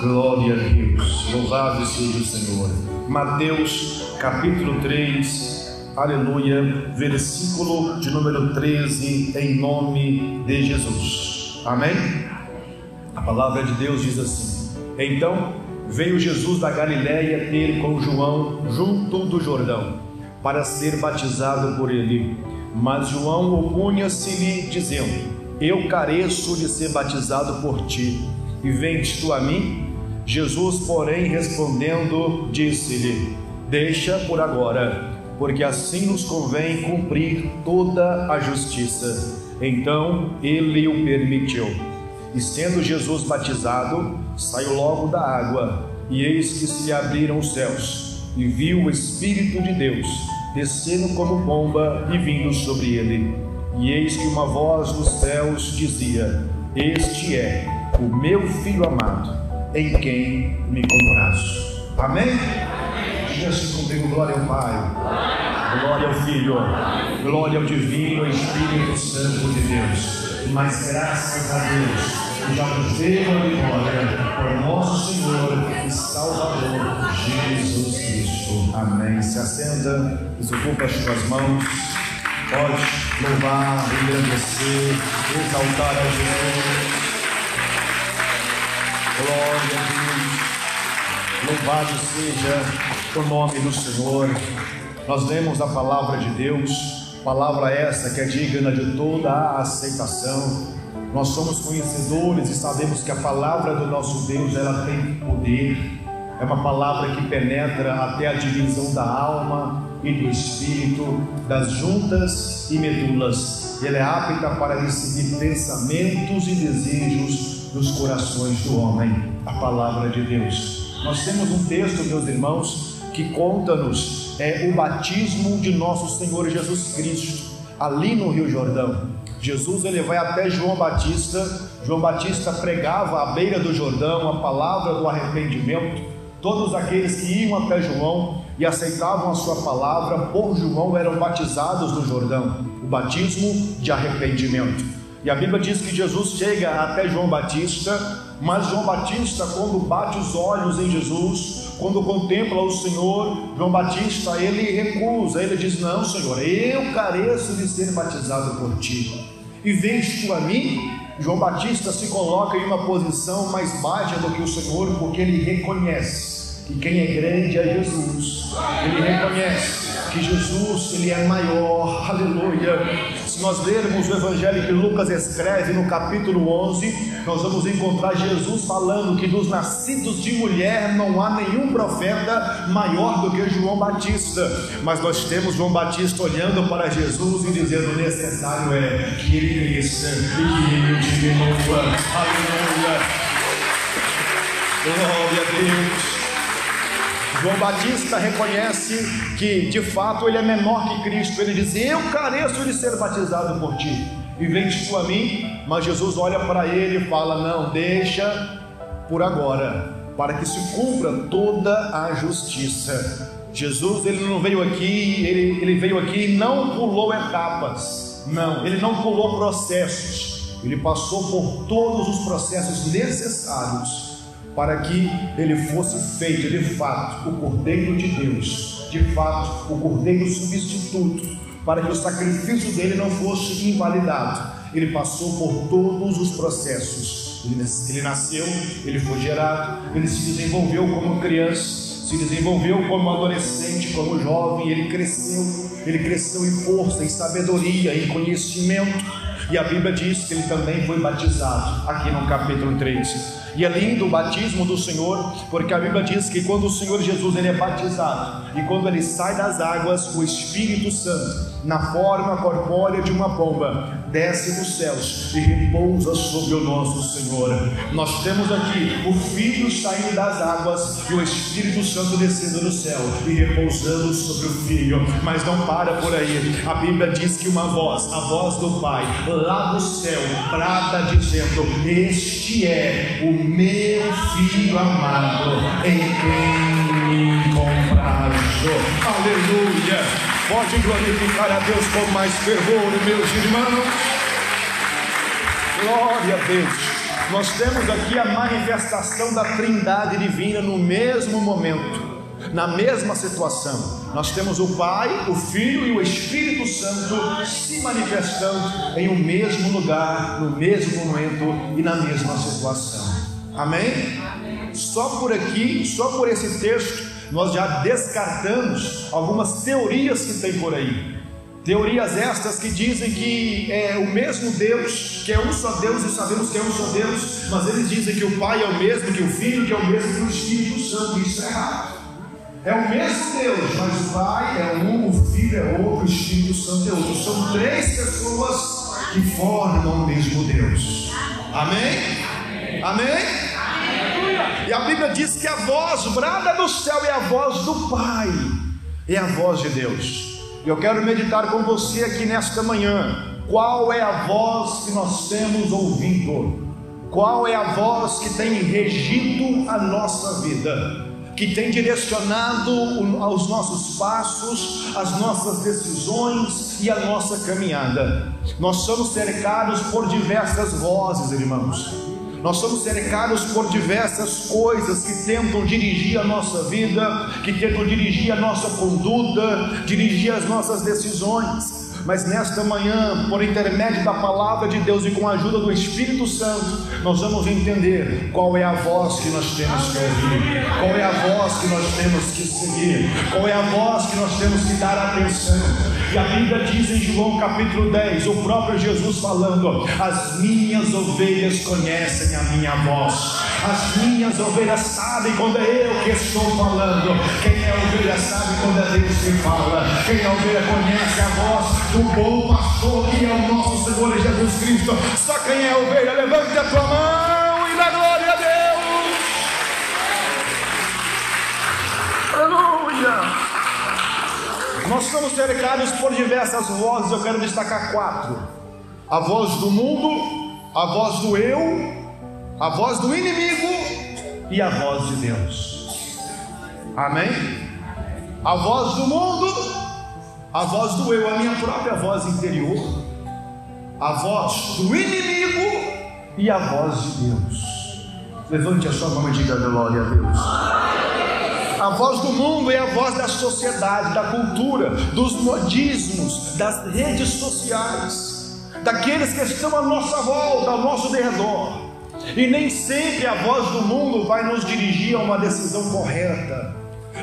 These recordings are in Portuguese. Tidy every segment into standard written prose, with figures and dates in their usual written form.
Glória a Deus, louvado seja o Senhor. Mateus capítulo 3, aleluia, versículo de número 13, em nome de Jesus. Amém? A palavra de Deus diz assim: então veio Jesus da Galiléia ter com João junto do Jordão, para ser batizado por ele. Mas João opunha-se-lhe, dizendo: eu careço de ser batizado por ti, e vens tu a mim? Jesus, porém, respondendo, disse-lhe: deixa por agora, porque assim nos convém cumprir toda a justiça. Então ele o permitiu. E sendo Jesus batizado, saiu logo da água, e eis que se abriram os céus, e viu o Espírito de Deus descendo como pomba e vindo sobre ele. E eis que uma voz dos céus dizia: este é o meu Filho amado, em quem me comprazo. Amém? Diga assim comigo: glória ao Pai, glória ao Filho, glória ao Divino Espírito Santo de Deus. Mas graças a Deus que já nos deu a vitória por nosso Senhor e Salvador Jesus Cristo. Amém. Se assenta, desocupa as suas mãos. Pode louvar, engrandecer, exaltar ao Senhor. Glória a Deus. Louvado seja o nome do Senhor. Nós lemos a palavra de Deus, palavra essa que é digna de toda a aceitação. Nós somos conhecedores e sabemos que a palavra do nosso Deus, ela tem poder. É uma palavra que penetra até a divisão da alma e do espírito, das juntas e medulas. Ela é apta para decidir pensamentos e desejos dos corações do homem. A palavra de Deus. Nós temos um texto, meus irmãos, que conta-nos o batismo de nosso Senhor Jesus Cristo, ali no Rio Jordão. Jesus, ele vai até João Batista. João Batista pregava à beira do Jordão a palavra do arrependimento. Todos aqueles que iam até João e aceitavam a sua palavra por João eram batizados no Jordão, o batismo de arrependimento. E a Bíblia diz que Jesus chega até João Batista, mas João Batista, quando bate os olhos em Jesus, quando contempla o Senhor, João Batista, ele recusa, ele diz: não, Senhor, eu careço de ser batizado por ti, e vens tu a mim? João Batista se coloca em uma posição mais baixa do que o Senhor, porque ele reconhece que quem é grande é Jesus. Ele reconhece que Jesus, ele é maior. Aleluia. Se nós lermos o evangelho que Lucas escreve no capítulo 11, nós vamos encontrar Jesus falando que dos nascidos de mulher não há nenhum profeta maior do que João Batista. Mas nós temos João Batista olhando para Jesus e dizendo: necessário é que ele cresça e que ele diminua. Aleluia. Glória a Deus. João Batista reconhece que de fato ele é menor que Cristo. Ele diz: eu careço de ser batizado por ti, e vens tu a mim? Mas Jesus olha para ele e fala: não, deixa por agora, para que se cumpra toda a justiça. Jesus, ele não veio aqui, ele veio aqui e não pulou etapas. Não, ele não pulou processos. Ele passou por todos os processos necessários para que ele fosse feito de fato o Cordeiro de Deus, de fato o Cordeiro substituto, para que o sacrifício dele não fosse invalidado. Ele passou por todos os processos. Ele nasceu, ele foi gerado, ele se desenvolveu como criança, se desenvolveu como adolescente, como jovem. Ele cresceu em força, em sabedoria, em conhecimento. E a Bíblia diz que ele também foi batizado, aqui no capítulo 13. E é lindo o batismo do Senhor, porque a Bíblia diz que quando o Senhor Jesus ele é batizado, e quando ele sai das águas, o Espírito Santo, na forma corpórea de uma pomba, desce dos céus e repousa sobre o nosso Senhor. Nós temos aqui o Filho saindo das águas e o Espírito Santo descendo do céu e repousando sobre o Filho. Mas não para por aí. A Bíblia diz que uma voz, a voz do Pai, lá do céu, brada dizendo: este é o meu Filho amado, em quem me comprazo. Aleluia. Pode glorificar a Deus com mais fervor, meus irmãos. Glória a Deus. Nós temos aqui a manifestação da Trindade divina no mesmo momento, na mesma situação. Nós temos o Pai, o Filho e o Espírito Santo se manifestando em um mesmo lugar, no mesmo momento e na mesma situação. Amém? Só por aqui, só por esse texto, nós já descartamos algumas teorias que tem por aí. Teorias estas que dizem que é o mesmo Deus, que é um só Deus, e sabemos que é um só Deus, mas eles dizem que o Pai é o mesmo, que o Filho que é o mesmo que o Espírito Santo. Isso é errado. É o mesmo Deus, mas o Pai é um, o Filho é outro, o Espírito Santo é outro. São três pessoas que formam o mesmo Deus. Amém? Amém? E a Bíblia diz que a voz brada do céu é a voz do Pai, é a voz de Deus. E eu quero meditar com você aqui nesta manhã. Qual é a voz que nós temos ouvido? Qual é a voz que tem regido a nossa vida? Que tem direcionado os nossos passos, as nossas decisões e a nossa caminhada? Nós somos cercados por diversas vozes, irmãos. Nós somos cercados por diversas coisas que tentam dirigir a nossa vida, que tentam dirigir a nossa conduta, dirigir as nossas decisões. Mas nesta manhã, por intermédio da palavra de Deus e com a ajuda do Espírito Santo, nós vamos entender qual é a voz que nós temos que ouvir, qual é a voz que nós temos que seguir, qual é a voz que nós temos que dar atenção. E a Bíblia diz em João capítulo 10, o próprio Jesus falando: as minhas ovelhas conhecem a minha voz, as minhas ovelhas sabem quando é eu que estou falando. Quem é ovelha sabe quando é Deus que fala. Quem é ovelha conhece a voz do bom pastor, que é o nosso Senhor Jesus Cristo. Só quem é ovelha, levante a tua mão e dá glória a Deus. Aleluia. Nós somos cercados por diversas vozes. Eu quero destacar 4: a voz do mundo, a voz do eu, a voz do inimigo e a voz de Deus. Amém? A voz do mundo, a voz do eu, a minha própria voz interior, a voz do inimigo e a voz de Deus. Levante a sua mão e diga glória a Deus. A voz do mundo é a voz da sociedade, da cultura, dos modismos, das redes sociais, daqueles que estão à nossa volta, ao nosso derredor. E nem sempre a voz do mundo vai nos dirigir a uma decisão correta,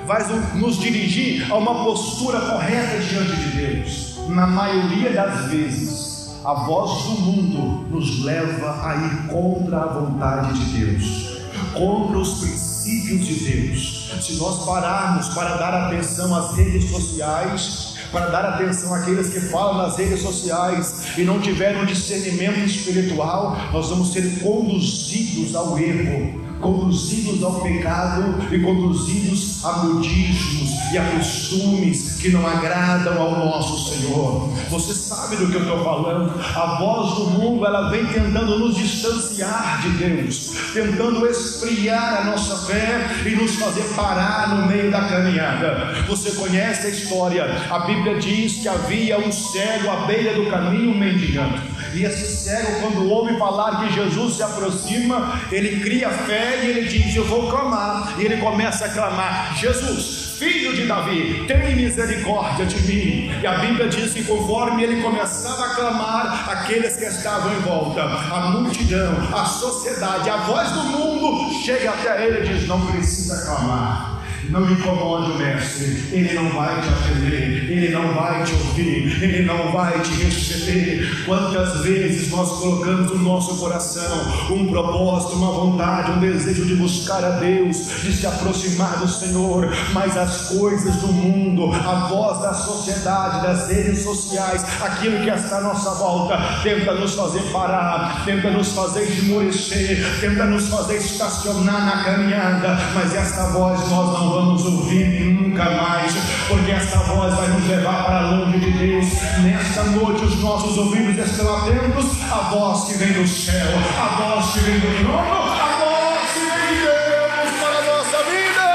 vai nos dirigir a uma postura correta diante de Deus. Na maioria das vezes, a voz do mundo nos leva a ir contra a vontade de Deus, contra os princípios de Deus. Se nós pararmos para dar atenção às redes sociais, para dar atenção àqueles que falam nas redes sociais e não tiverem um discernimento espiritual, nós vamos ser conduzidos ao erro, conduzidos ao pecado e conduzidos a modismos e a costumes que não agradam ao nosso Senhor. Você sabe do que eu estou falando? A voz do mundo, ela vem tentando nos distanciar de Deus, tentando esfriar a nossa fé e nos fazer parar no meio da caminhada. Você conhece a história? A Bíblia diz que havia um cego à beira do caminho mendigando. E esse cego, quando ouve falar que Jesus se aproxima, ele cria fé e ele diz: eu vou clamar. E ele começa a clamar: Jesus, filho de Davi, tem misericórdia de mim. E a Bíblia diz que conforme ele começava a clamar, aqueles que estavam em volta, a multidão, a sociedade, a voz do mundo chega até ele e diz: não precisa clamar. Não incomode o mestre, ele não vai te atender, ele não vai te ouvir, ele não vai te receber. Quantas vezes nós colocamos no nosso coração um propósito, uma vontade, um desejo de buscar a Deus, de se aproximar do Senhor, mas as coisas do mundo, a voz da sociedade, das redes sociais, aquilo que está à nossa volta, tenta nos fazer parar, tenta nos fazer esmorecer, tenta nos fazer estacionar na caminhada. Mas esta voz nós não vamos ouvir nunca mais, porque esta voz vai nos levar para longe de Deus. Nesta noite os nossos ouvidos estão atentos à voz que vem do céu, à voz que vem do trono, à voz que vem de Deus para a nossa vida.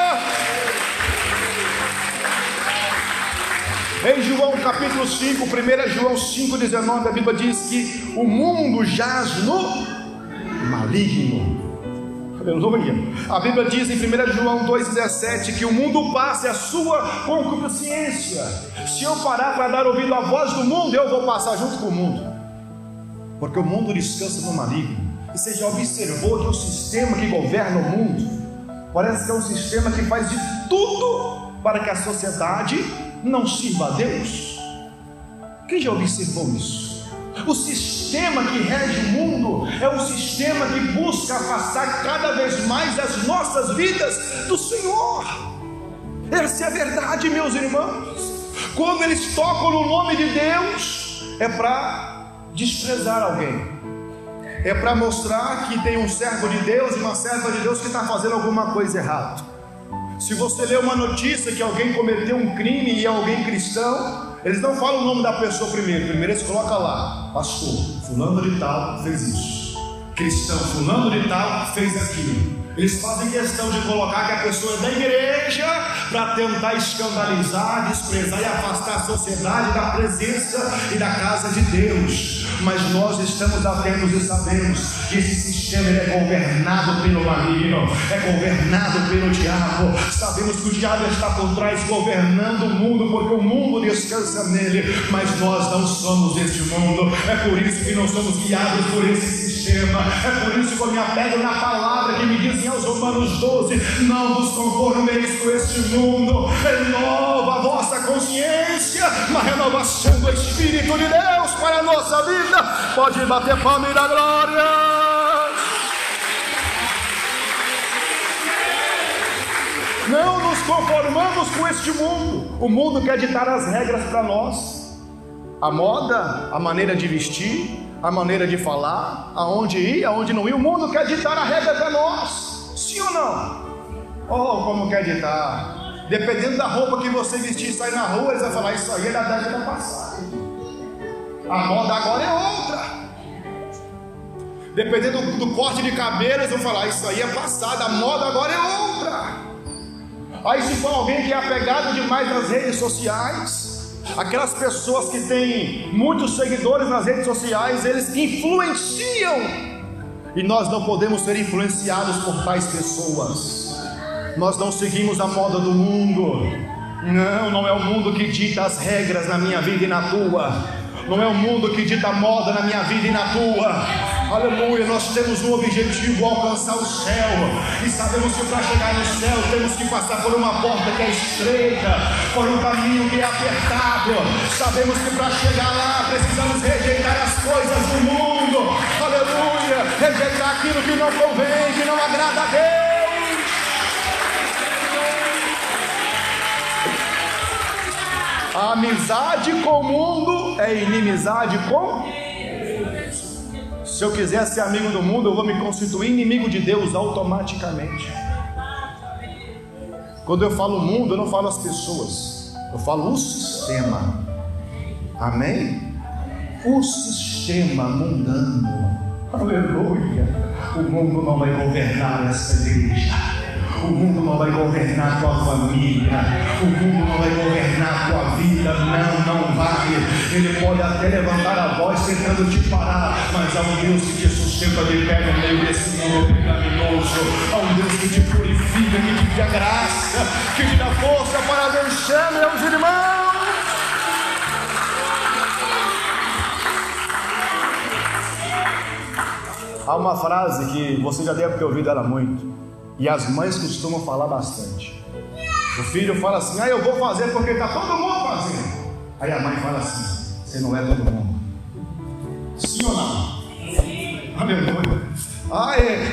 Em João capítulo 5, 1 João 5,19, a Bíblia diz que o mundo jaz no maligno. Aleluia. A Bíblia diz em 1 João 2,17 que o mundo passa, é a sua concupiscência. Se eu parar para dar ouvido à voz do mundo, eu vou passar junto com o mundo, porque o mundo descansa no maligno. E você já observou que o sistema que governa o mundo parece que é um sistema que faz de tudo para que a sociedade não sirva a Deus? Quem já observou isso? O sistema que rege o mundo é um sistema que busca afastar cada vez mais as nossas vidas do Senhor. Essa é a verdade, meus irmãos. Quando eles tocam no nome de Deus, é para desprezar alguém, é para mostrar que tem um servo de Deus e uma serva de Deus que está fazendo alguma coisa errada. Se você lê uma notícia que alguém cometeu um crime e é alguém cristão, eles não falam o nome da pessoa primeiro eles colocam lá: pastor fulano de tal fez isso, cristão fulano de tal fez aquilo. Eles fazem questão de colocar que a pessoa é da igreja para tentar escandalizar, desprezar e afastar a sociedade da presença e da casa de Deus. Mas nós estamos atentos e sabemos que esse sistema é governado pelo maligno, é governado pelo diabo. Sabemos que o diabo está por trás governando o mundo, porque o mundo descansa nele, mas nós não somos este mundo. É por isso que nós somos guiados por esse sistema. É por isso que eu me apego na palavra que me diz aos Romanos 12: não vos conformeis com este mundo, renova a vossa consciência na renovação do Espírito de Deus para a nossa vida. Pode bater palma e dar glória. Não nos conformamos com este mundo. O mundo quer ditar as regras para nós, a moda, a maneira de vestir, a maneira de falar, aonde ir, aonde não ir. O mundo quer ditar a regra para nós, sim ou não? Oh, como quer ditar. Dependendo da roupa que você vestir e sair na rua, eles vão falar: isso aí é da década passada, a moda agora é outra. Dependendo do corte de cabelo, eles vão falar: isso aí é passado, a moda agora é outra. Aí se for alguém que é apegado demais nas redes sociais, aquelas pessoas que têm muitos seguidores nas redes sociais, eles influenciam, e nós não podemos ser influenciados por tais pessoas. Nós não seguimos a moda do mundo. Não é o mundo que dita as regras na minha vida e na tua. Não é o mundo que dita a moda na minha vida e na tua. Aleluia. Nós temos um objetivo: alcançar o céu. E sabemos que para chegar no céu temos que passar por uma porta que é estreita, por um caminho que é apertado. Sabemos que para chegar lá precisamos rejeitar as coisas do mundo. Aleluia. Rejeitar aquilo que não convém, que não agrada a Deus. A amizade com o mundo é inimizade com Deus. Se eu quiser ser amigo do mundo, eu vou me constituir inimigo de Deus automaticamente. Quando eu falo mundo, eu não falo as pessoas, eu falo o sistema. Amém? O sistema mundano. Aleluia. O mundo não vai governar essa igreja. O mundo não vai governar a tua família. O mundo não vai governar a tua vida. Não vai. Ele pode até levantar a voz tentando te parar, mas há um Deus que te sustenta de pé no meio desse mundo pecaminoso. Há um Deus que te purifica, que te dá graça, que te dá força para vencer, meus irmãos. Há uma frase que você já deve ter ouvido ela muito, e as mães costumam falar bastante. O filho fala assim: eu vou fazer porque está todo mundo fazendo. Aí a mãe fala assim: você não é todo mundo. Sim ou não? Aleluia.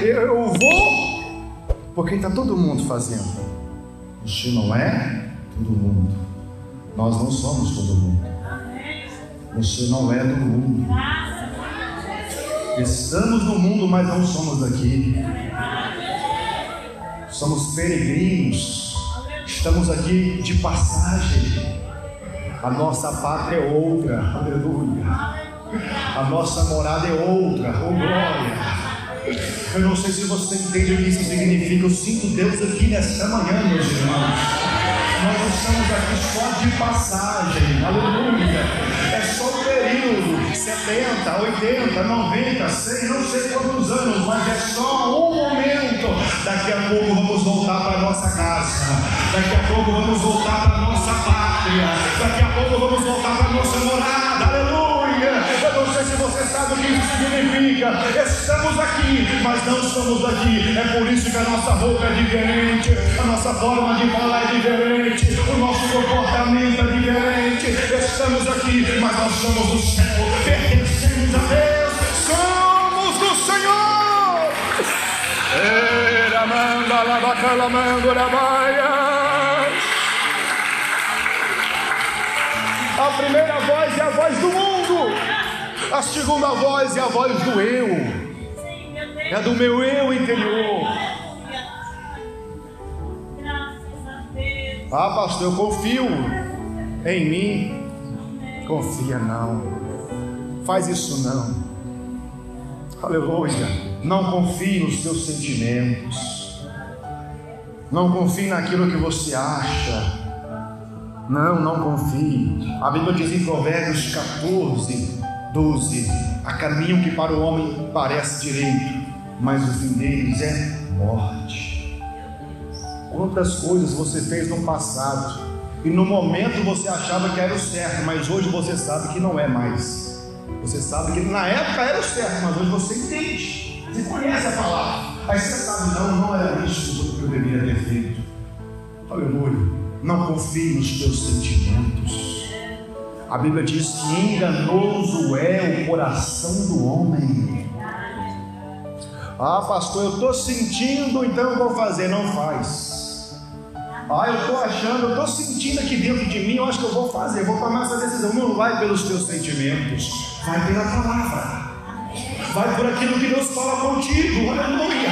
Eu vou porque está todo mundo fazendo. Você não é todo mundo. Nós não somos todo mundo. Você não é do mundo. Estamos no mundo, mas não somos daqui. Somos peregrinos, estamos aqui de passagem. A nossa pátria é outra, aleluia. A nossa morada é outra, oh glória. Eu não sei se você entende o que isso significa. Eu sinto Deus aqui nesta manhã, meus irmãos. Nós estamos aqui só de passagem, aleluia. É só um período período, 70, 80, 90, 100, não sei quantos anos, mas é só um momento. Daqui a pouco vamos voltar para a nossa casa, daqui a pouco vamos voltar para a nossa pátria, daqui a pouco vamos voltar para a nossa morada. Aleluia! Eu não sei se você sabe o que isso significa. Estamos aqui, mas não estamos aqui. É por isso que a nossa roupa é diferente, a nossa forma de falar é diferente, o nosso comportamento é diferente. Estamos aqui, mas nós somos do céu, pertencemos a Deus, somos do Senhor. A primeira voz é a voz do mundo, a segunda voz é a voz do eu, é do meu eu interior. Ah, pastor, eu confio em mim. Confia não, faz isso não. Aleluia. Não confie nos teus sentimentos, não confie naquilo que você acha. Não confie. A Bíblia diz em Provérbios 14, 12: há caminho que para o homem parece direito, mas o fim deles é morte. Quantas coisas você fez no passado e no momento você achava que era o certo, mas hoje você sabe que não é mais. Você sabe que na época era o certo, mas hoje você entende, você conhece a palavra, aí você sabe, não era isso que eu deveria ter feito. Aleluia. Não confie nos teus sentimentos. A Bíblia diz que enganoso é o coração do homem. Ah, pastor, eu estou sentindo, então eu vou fazer. Não faz. Ah, eu estou achando, eu estou sentindo aqui dentro de mim, eu acho que eu vou fazer, vou tomar essa decisão. Não vai pelos teus sentimentos, vai pela palavra, vai por aquilo que Deus fala contigo. Aleluia.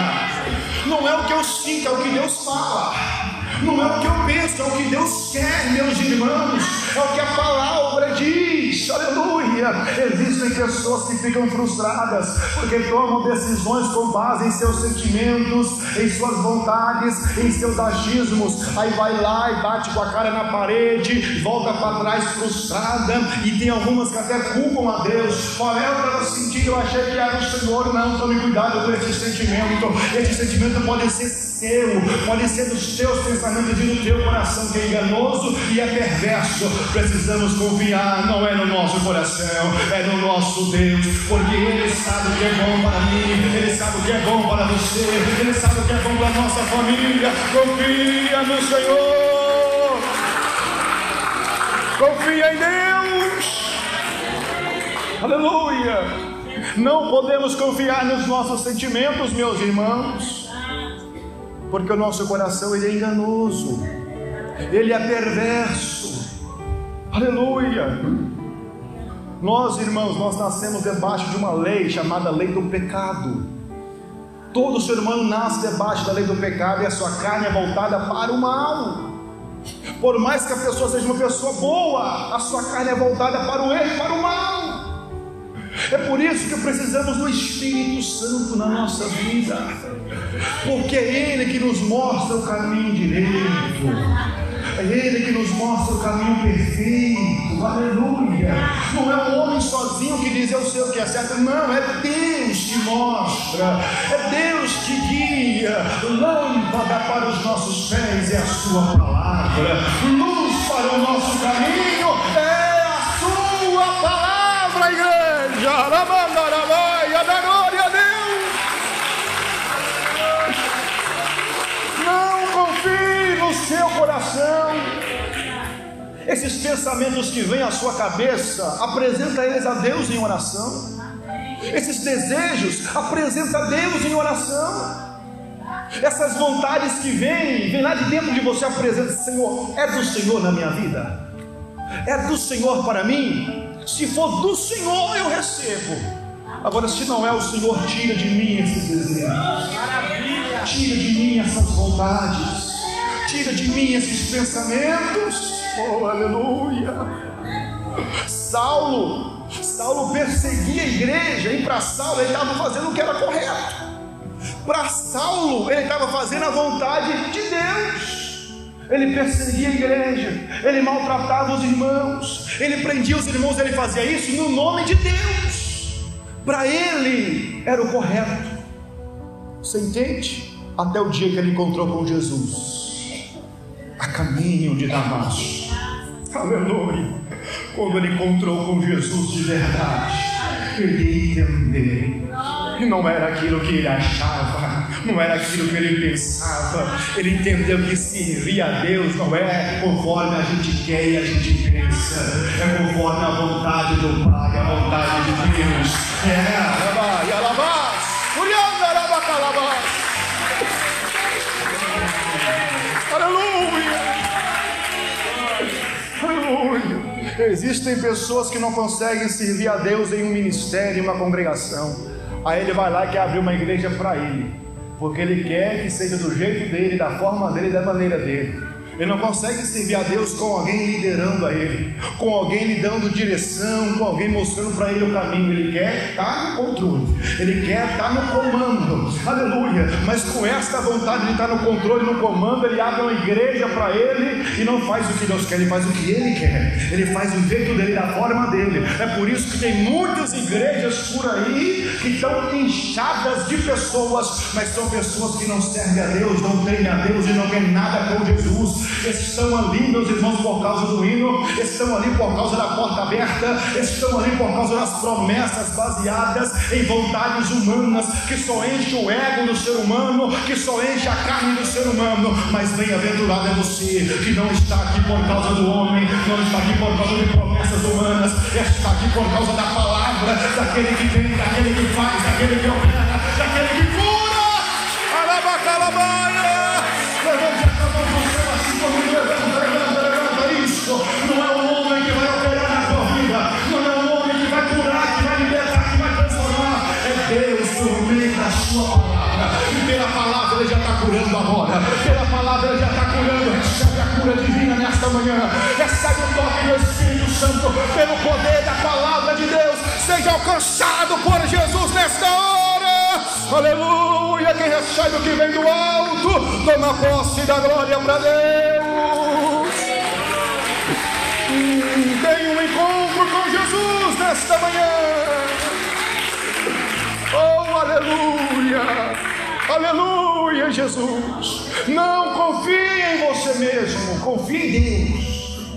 Não é o que eu sinto, é o que Deus fala. Não é o que eu penso, é o que Deus quer, meus irmãos. É o que a palavra diz. Aleluia. Existem pessoas que ficam frustradas porque tomam decisões com base em seus sentimentos, em suas vontades, em seus achismos. Aí vai lá e bate com a cara na parede, volta para trás frustrada. E tem algumas que até culpam a Deus. Olha, eu estava sentindo, eu achei que era o Senhor. Não, tome cuidado com esse sentimento. Esse sentimento pode ser seu, pode ser dos teus pensamentos e no teu coração, que é enganoso e é perverso. Precisamos confiar, não é no nosso coração, é no nosso Deus, porque Ele sabe o que é bom para mim, Ele sabe o que é bom para você, Ele sabe o que é bom para a nossa família. Confia no Senhor, confia em Deus. Aleluia. Não podemos confiar nos nossos sentimentos, meus irmãos, porque o nosso coração ele é enganoso, ele é perverso. Aleluia. Nós, irmãos, nós nascemos debaixo de uma lei chamada lei do pecado. Todo ser humano nasce debaixo da lei do pecado e a sua carne é voltada para o mal. Por mais que a pessoa seja uma pessoa boa, a sua carne é voltada para o erro e para o mal. É por isso que precisamos do Espírito Santo na nossa vida, porque é Ele que nos mostra o caminho direito, é Ele que nos mostra o caminho perfeito. Aleluia. Não é um homem sozinho que diz eu sei o que é certo, não, é Deus que mostra, é Deus que guia. Lâmpada para os nossos pés é a sua palavra, luz para o nosso caminho é a sua palavra, igreja. Da glória a Deus. Não confie no seu coração. Esses pensamentos que vêm à sua cabeça, apresenta eles a Deus em oração. Esses desejos, apresenta a Deus em oração. Essas vontades que vêm lá de dentro de você, apresenta: Senhor, é do Senhor na minha vida? É do Senhor para mim? Se for do Senhor, eu recebo. Agora, se não é o Senhor, tira de mim esses desejos, tira de mim essas vontades, tira de mim esses pensamentos. Oh, aleluia. Saulo perseguia a igreja, e para Saulo ele estava fazendo o que era correto. Para Saulo ele estava fazendo a vontade de Deus. ele perseguia a igreja, ele maltratava os irmãos, ele prendia os irmãos, ele fazia isso no nome de Deus. Para ele era o correto. Você entende? Até o dia que ele encontrou com Jesus, a caminho de Damasco. Aleluia! Quando ele encontrou com Jesus de verdade, ele entendeu que não era aquilo que ele achava, não era aquilo que ele pensava. Ele entendeu que servir a Deus não é conforme a gente quer e a gente pensa, é conforme a vontade do Pai, a vontade de Deus. Aleluia! Aleluia! Existem pessoas que não conseguem servir a Deus em um ministério, em uma congregação. Aí ele vai lá e quer abrir uma igreja para ele, porque ele quer que seja do jeito dele, da forma dele, da maneira dele. Ele não consegue servir a Deus com alguém liderando a ele, com alguém lhe dando direção, com alguém mostrando para ele o caminho. Ele quer estar no controle, ele quer estar no comando, aleluia. Mas com esta vontade de estar no controle, no comando, ele abre uma igreja para ele e não faz o que Deus quer, ele faz o que ele quer, ele faz do jeito dele, da forma dele. É por isso que tem muitas igrejas por aí que estão inchadas de pessoas, mas são pessoas que não servem a Deus, não temem a Deus e não querem nada com Jesus. Estão ali, meus irmãos, por causa do hino, estão ali por causa da porta aberta, estão ali por causa das promessas baseadas em vontades humanas, que só enche o ego do ser humano, que só enche a carne do ser humano. Mas bem-aventurado é você que não está aqui por causa do homem, não está aqui por causa de promessas humanas, está aqui por causa da palavra, daquele que vem, daquele que faz, daquele que opera, daquele que cura. Alabacalabaia! Levante a mão do céu assim como levanta isso. Não é um homem que vai operar na tua vida, não é um homem que vai curar, que vai libertar, que vai transformar. É Deus por meio da sua palavra. E pela palavra ele já está curando agora. Pela palavra ele já está curando. Recebe a cura divina nesta manhã. Recebe o toque do Espírito Santo. Pelo poder da palavra de Deus, seja alcançado por Jesus nesta hora. Aleluia! Quem recebe o que vem do alto, toma posse da glória para Deus. Tem um encontro com Jesus nesta manhã. Oh, aleluia! Aleluia, Jesus! Não confie em você mesmo, confie em Deus.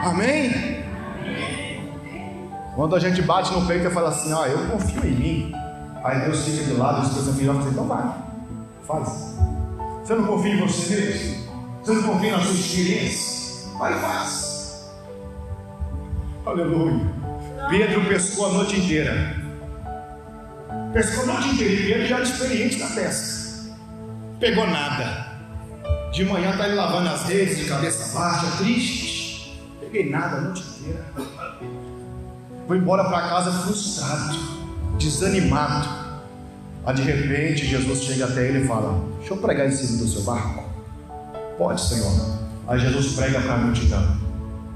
Amém? Quando a gente bate no peito e fala assim, eu confio em mim, aí Deus fica de lado, os teus amigos dizem, então vai, faz. Você não confia em você mesmo? Você não confia na sua experiência? Vai e faz. Aleluia. Pedro pescou a noite inteira. Pescou a noite inteira, e Pedro já era experiente na pesca. Pegou nada. De manhã está ele lavando as redes de cabeça baixa, triste. Peguei nada a noite inteira. Vou embora para casa frustrado, desanimado. Aí de repente Jesus chega até ele e fala, deixa eu pregar em cima do seu barco. Pode, Senhor. Aí Jesus prega para a multidão.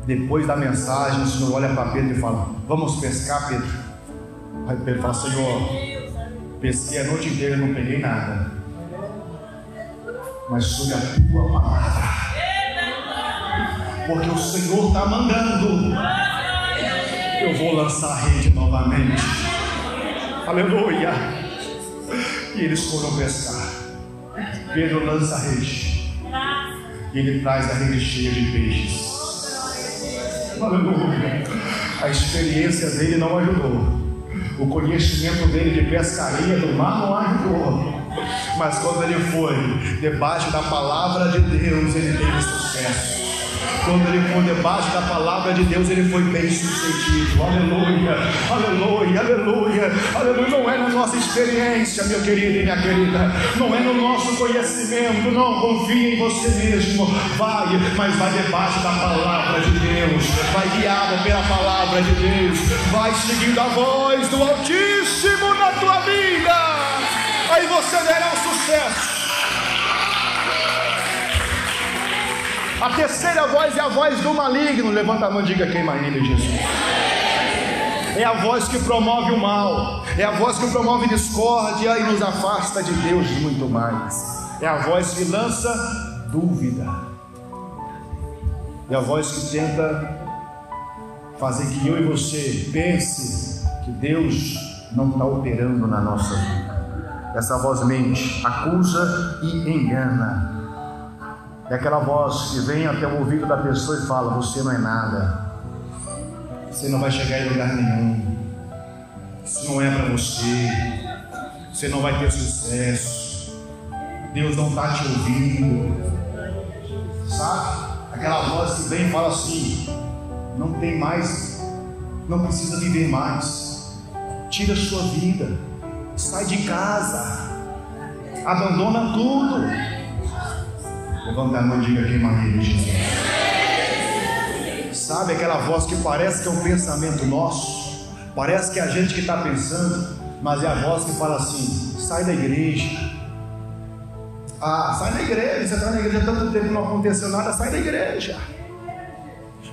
Depois da mensagem o Senhor olha para Pedro e fala, vamos pescar, Pedro? Aí Pedro fala, Senhor, pesquei a noite inteira e não peguei nada, mas sobre a tua palavra, porque o Senhor está mandando, eu vou lançar a rede novamente. Aleluia. E eles foram pescar. Pedro lança a rede e ele traz a rede cheia de peixes. Aleluia. A experiência dele não ajudou, o conhecimento dele de pescaria do mar não ajudou, mas quando ele foi debaixo da palavra de Deus, ele teve sucesso. Quando ele foi debaixo da palavra de Deus, ele foi bem sucedido. Aleluia, aleluia, aleluia, aleluia. Não é na nossa experiência, meu querido e minha querida, não é no nosso conhecimento. Não confie em você mesmo. Vai, mas vai debaixo da palavra de Deus, vai guiado pela palavra de Deus, vai seguindo a voz do Altíssimo na tua vida. Aí você verá o sucesso. A terceira voz é a voz do maligno. Levanta a mão e diga, queima ele, Jesus. É a voz que promove o mal, é a voz que promove discórdia e nos afasta de Deus muito mais. É a voz que lança dúvida. E a voz que tenta fazer que eu e você pense que Deus não está operando na nossa vida. Essa voz mente, acusa e engana. É aquela voz que vem até o ouvido da pessoa e fala: você não é nada, você não vai chegar em lugar nenhum, isso não é para você, você não vai ter sucesso, Deus não está te ouvindo. Sabe? Aquela voz que vem e fala assim: não tem mais, não precisa viver mais, tira a sua vida, sai de casa, abandona tudo. Levanta a mão e diga: quem maneira, Jesus. Sabe aquela voz que parece que é um pensamento nosso, parece que é a gente que está pensando, mas é a voz que fala assim: sai da igreja. Ah, sai da igreja, você está na igreja há tanto tempo, não aconteceu nada, sai da igreja.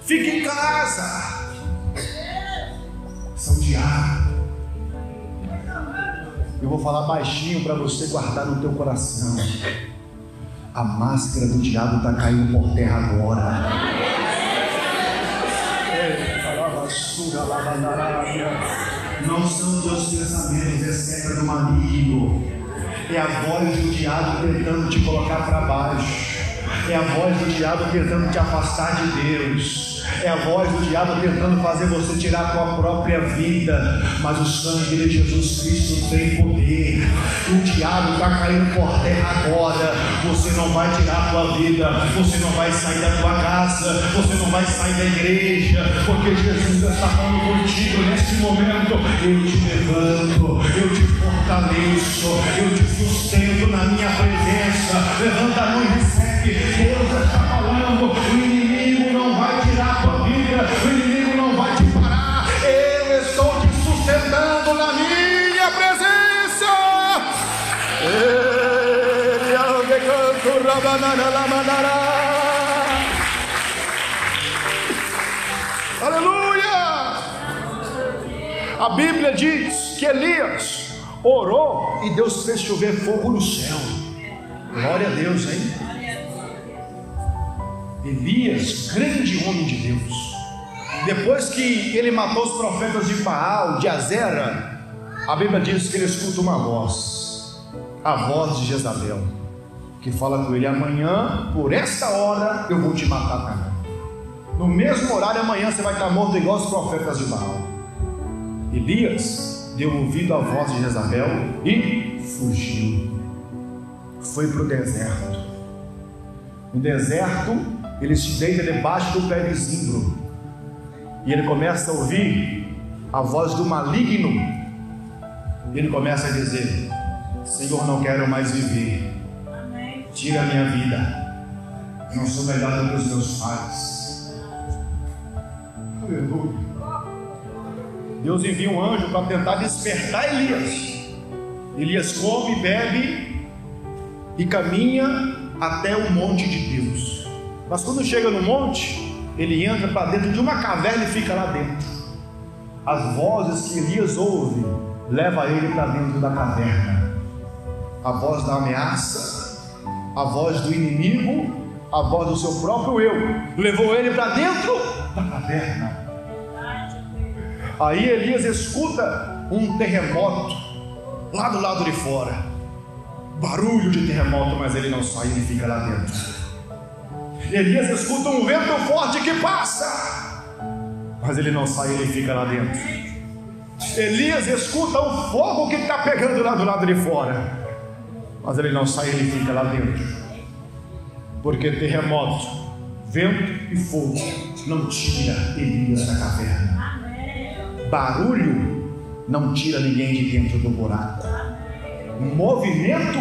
Fica em casa. São diabo. Eu vou falar baixinho para você guardar no teu coração. A máscara do diabo está caindo por terra agora. Não são teus pensamentos, é seca do maligno. É a voz do diabo tentando te colocar para baixo. É a voz do diabo tentando te afastar de Deus. É a voz do diabo tentando fazer você tirar a tua própria vida. Mas o sangue de Jesus Cristo tem poder. O diabo está caindo por terra agora. Você não vai tirar a tua vida, você não vai sair da tua casa, você não vai sair da igreja, porque Jesus está falando contigo nesse momento. Eu te levanto, eu te fortaleço, eu te sustento na minha presença. Levanta a mão e recebe. Deus está falando. O inimigo não vai tirar a tua vida, o inimigo não vai te parar. Eu estou te sustentando na minha presença. Aleluia! A Bíblia diz que Elias orou e Deus fez chover fogo no céu. Glória a Deus, hein? Elias, grande homem de Deus. Depois que ele matou os profetas de Baal, de Azera, a Bíblia diz que ele escuta uma voz, a voz de Jezabel, que fala com ele: amanhã, por esta hora, eu vou te matar também. No mesmo horário, amanhã você vai estar morto igual os profetas de Baal. Elias deu ouvido à voz de Jezabel e fugiu. Foi para o deserto. No deserto, ele se deita debaixo do pé de zimbro e ele começa a ouvir a voz do maligno. E ele começa a dizer: Senhor, não quero mais viver, tira a minha vida, não sou melhor do que os meus pais. Aleluia. Deus envia um anjo para tentar despertar Elias. Elias come, bebe e caminha até o monte de Deus. Mas quando chega no monte, ele entra para dentro de uma caverna e fica lá dentro. As vozes que Elias ouve levam ele para dentro da caverna. A voz da ameaça, a voz do inimigo, a voz do seu próprio eu levou ele para dentro da caverna. Aí Elias escuta um terremoto lá do lado de fora, barulho de terremoto, mas ele não sai, ele fica lá dentro. Elias escuta um vento forte que passa, mas ele não sai, ele fica lá dentro. Elias escuta o fogo que está pegando lá do lado de fora, mas ele não sai, ele fica lá dentro. Porque terremoto, vento e fogo não tira Elias da caverna. Barulho não tira ninguém de dentro do buraco. Movimento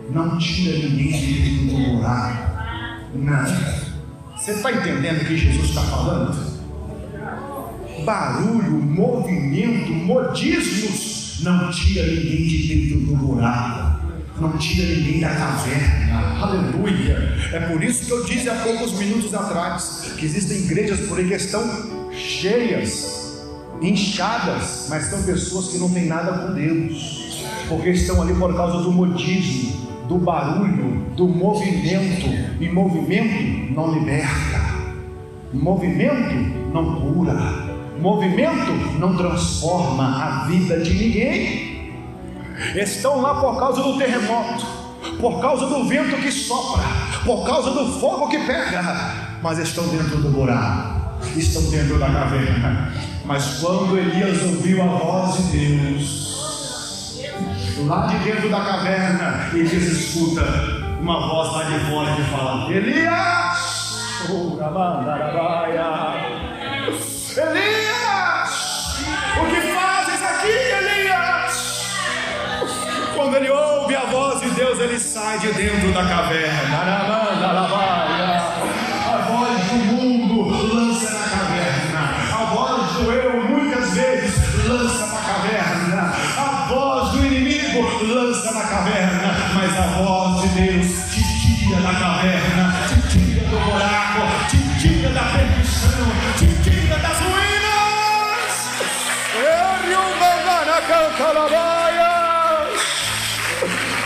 não tira ninguém de dentro do buraco. Não. Você está entendendo o que Jesus está falando? Barulho, movimento, modismos não tira ninguém de dentro do buraco, não tira ninguém da caverna. Aleluia. É por isso que eu disse há poucos minutos atrás que existem igrejas por aí que estão cheias, inchadas, mas são pessoas que não têm nada com Deus, porque estão ali por causa do modismo, do barulho, do movimento, e movimento não liberta, movimento não cura, movimento não transforma a vida de ninguém. Estão lá por causa do terremoto, por causa do vento que sopra, por causa do fogo que pega, mas estão dentro do buraco, estão dentro da caverna. Mas quando Elias ouviu a voz de Deus lá de dentro da caverna, Elias escuta uma voz lá de fora que fala: Elias, Elias, o que fazes aqui, Elias? Quando ele ouve a voz de Deus, ele sai de dentro da caverna. A voz do mundo lança na caverna, a voz do eu muitas vezes lança na caverna, a voz do inimigo lança na caverna, mas a voz de Deus te tira da caverna, te tira do buraco, te tira da perdição, te tira das ruínas.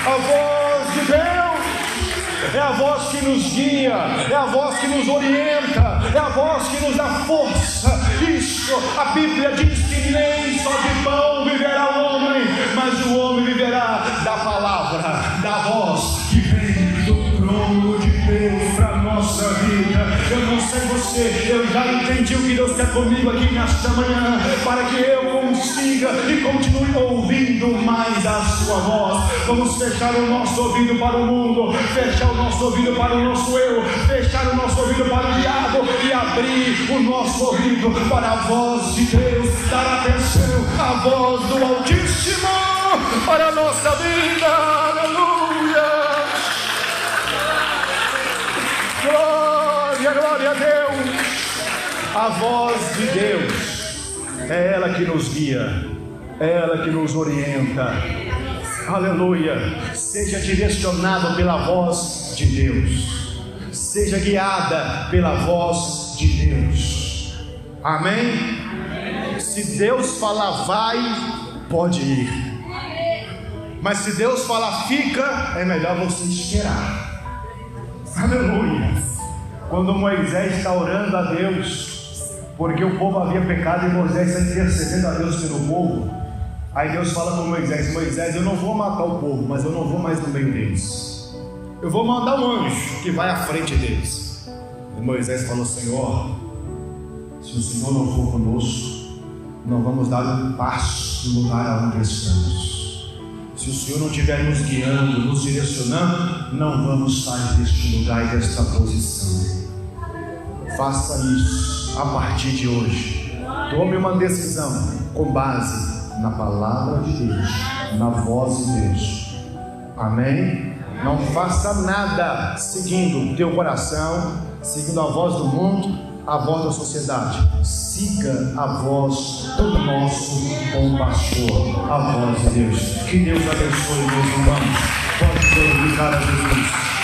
A voz de Deus é a voz que nos guia, é a voz que nos orienta, é a voz que nos dá força. Isso, a Bíblia diz que nem só de pão viverá o homem, mas o homem viverá da palavra, da voz que vem do trono de Deus para a nossa vida. Eu não sei você, eu já entendi o que Deus quer comigo aqui nesta manhã, para que eu consiga e continue ouvindo mais a sua voz. Vamos fechar o nosso ouvido para o mundo, fechar o nosso ouvido para o nosso eu, fechar o nosso ouvido para o diabo e abrir o nosso ouvido para a voz de Deus, dar atenção à voz do Altíssimo para a nossa vida. Aleluia! Glória, glória a Deus! A voz de Deus é ela que nos guia, é ela que nos orienta. Aleluia! Seja direcionado pela voz de Deus, seja guiada pela voz de Deus. Amém? Se Deus falar vai, pode ir. Mas se Deus falar fica, é melhor você esperar. Aleluia! Quando Moisés está orando a Deus, porque o povo havia pecado e Moisés está intercedendo a Deus pelo povo, aí Deus fala para Moisés: Moisés, eu não vou matar o povo, mas eu não vou mais no meio deles, eu vou mandar um anjo que vai à frente deles. E Moisés falou: Senhor, se o Senhor não for conosco, não vamos dar um passo no lugar onde estamos. Se o Senhor não estiver nos guiando, nos direcionando, não vamos sair deste lugar e desta posição. Faça isso a partir de hoje. Tome uma decisão com base na palavra de Deus, na voz de Deus. Amém? Não faça nada seguindo o teu coração, seguindo a voz do mundo, a voz da sociedade. Siga a voz do nosso bom pastor, a voz de Deus. Que Deus abençoe, meus irmãos. Pode glorificar a Jesus.